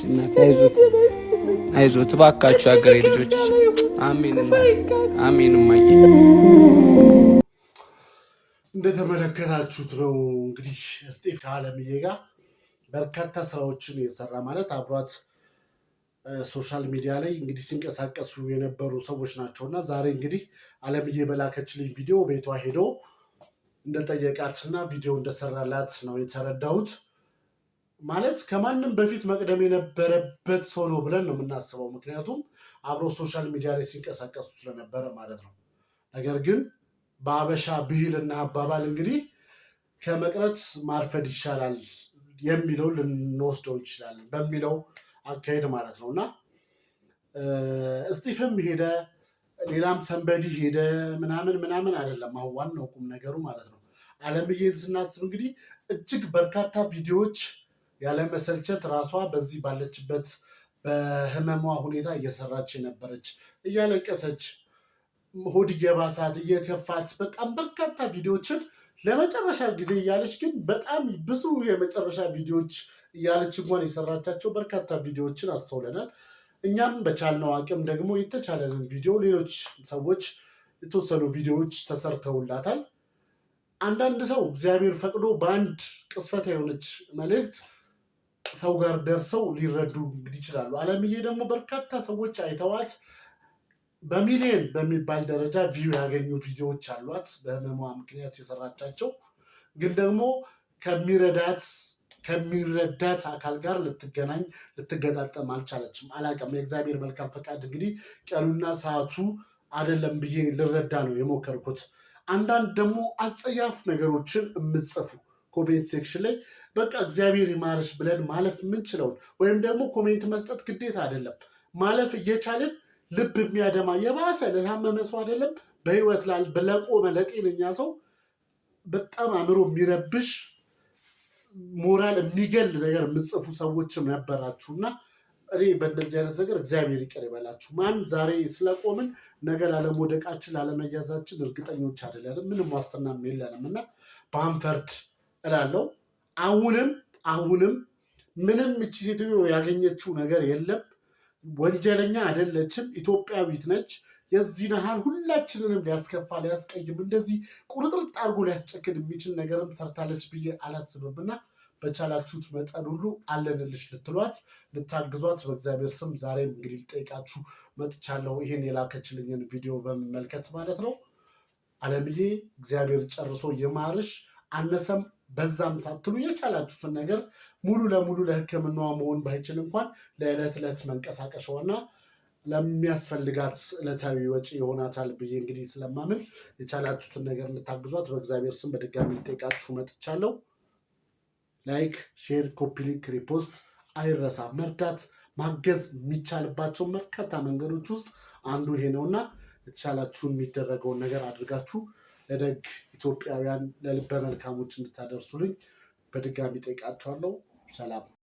እናት አይዞት እባካችሁ አገሬ ልጆች። አሜን አሜን። ማይ እንደተመለከታችሁት ነው እንግዲህ ስቴፍ ከአለምዬ ጋር በርካታ ስራዎችን የሰራ ማለት አብሯት ሶሻል ሚዲያ ላይ እንግዲህ ሲንቀሳቀሱ የነበሩ ሰዎች ናቸው እና ዛሬ እንግዲህ አለምዬ በላከችልኝ ቪዲዮ ቤቷ ሄዶ እንደጠየቃትና ቪዲዮ እንደሰራላት ነው የተረዳሁት። ማለት ከማንም በፊት መቅደም የነበረበት ሰው ነው ብለን ነው የምናስበው፣ ምክንያቱም አብሮ ሶሻል ሚዲያ ላይ ሲንቀሳቀሱ ስለነበረ ማለት ነው። ነገር ግን በአበሻ ብሂልና አባባል እንግዲህ ከመቅረት ማርፈድ ይሻላል የሚለው ልንወስደው እንችላለን በሚለው አካሄድ ማለት ነው እና እስጢፍም ሄደ ሌላም ሰንበዲ ሄደ ምናምን አይደለም። አሁን ዋናው ቁም ነገሩ ማለት ነው አለምዬን ስናስብ እንግዲህ እጅግ በርካታ ቪዲዮዎች ያለመሰልቸት ራሷ በዚህ ባለችበት በህመሟ ሁኔታ እየሰራች የነበረች እያለቀሰች ሆድ እየባሳት እየከፋት በጣም በርካታ ቪዲዮዎችን ለመጨረሻ ጊዜ እያለች ግን በጣም ብዙ የመጨረሻ ቪዲዮዎች እያለች እንኳን የሰራቻቸው በርካታ ቪዲዮዎችን አስተውለናል። እኛም በቻልነው አቅም ደግሞ የተቻለንን ቪዲዮ ሌሎች ሰዎች የተወሰኑ ቪዲዮዎች ተሰርተውላታል። አንዳንድ ሰው እግዚአብሔር ፈቅዶ በአንድ ቅስፈት የሆነች መልእክት ሰው ጋር ደርሰው ሊረዱ ይችላሉ። አለምዬ ደግሞ በርካታ ሰዎች አይተዋት በሚሊዮን በሚባል ደረጃ ቪው ያገኙ ቪዲዮዎች አሏት በህመሟ ምክንያት የሰራቻቸው። ግን ደግሞ ከሚረዳት አካል ጋር ልትገጣጠም አልቻለችም። አላውቅም፣ የእግዚአብሔር መልካም ፈቃድ እንግዲህ ቀኑና ሰዓቱ አይደለም ብዬ ልረዳ ነው የሞከርኩት። አንዳንድ ደግሞ አጸያፍ ነገሮችን የምጽፉ ኮሜንት ሴክሽን ላይ በቃ እግዚአብሔር ይማርሽ ብለን ማለፍ የምንችለውን ወይም ደግሞ ኮሜንት መስጠት ግዴታ አይደለም፣ ማለፍ እየቻልን ልብ የሚያደማ የባሰ ለታመመ ሰው አይደለም በህይወት ለቆመ ለጤነኛ ሰው በጣም አእምሮ የሚረብሽ ሞራል የሚገል ነገር የምጽፉ ሰዎችም ነበራችሁ እና እኔ በእንደዚህ አይነት ነገር እግዚአብሔር ይቅር ይበላችሁ። ማን ዛሬ ስለቆምን ነገ ላለመውደቃችን ላለመያዛችን እርግጠኞች አይደለንም፣ ምንም ዋስትናም የለንም እና ባንፈርድ እላለሁ። አሁንም ምንም እቺ ሴትዮ ያገኘችው ነገር የለም። ወንጀለኛ አይደለችም፣ ኢትዮጵያዊት ነች። የዚህ ነሃል ሁላችንንም ሊያስከፋ ሊያስቀይም እንደዚህ ቁርጥርጥ አድርጎ ሊያስጨክን የሚችል ነገርም ሰርታለች ብዬ አላስብም እና በቻላችሁት መጠን ሁሉ አለንልሽ ልትሏት ልታግዟት በእግዚአብሔር ስም ዛሬም እንግዲህ ልጠይቃችሁ መጥቻለሁ። ይህን የላከችልኝን ቪዲዮ በመመልከት ማለት ነው። አለምዬ እግዚአብሔር ጨርሶ ይማርሽ። አነሰም በዛም ሳትሉ የቻላችሁትን ነገር ሙሉ ለሙሉ ለሕክምናዋ መሆን ባይችል እንኳን ለዕለት ዕለት መንቀሳቀሻዋና ለሚያስፈልጋት ዕለታዊ ወጪ ይሆናታል ብዬ እንግዲህ ስለማምን የቻላችሁትን ነገር እንድታግዟት በእግዚአብሔር ስም በድጋሚ ልጠይቃችሁ መጥቻለሁ። ላይክ፣ ሼር፣ ኮፒ ሊንክ፣ ሪፖስት አይረሳ። መርዳት ማገዝ የሚቻልባቸው በርካታ መንገዶች ውስጥ አንዱ ይሄ ነውና የተቻላችሁን የሚደረገውን ነገር አድርጋችሁ ለደግ ኢትዮጵያውያን ለልበ መልካሞች እንድታደርሱልኝ በድጋሚ ጠይቃችኋለሁ። ሰላም።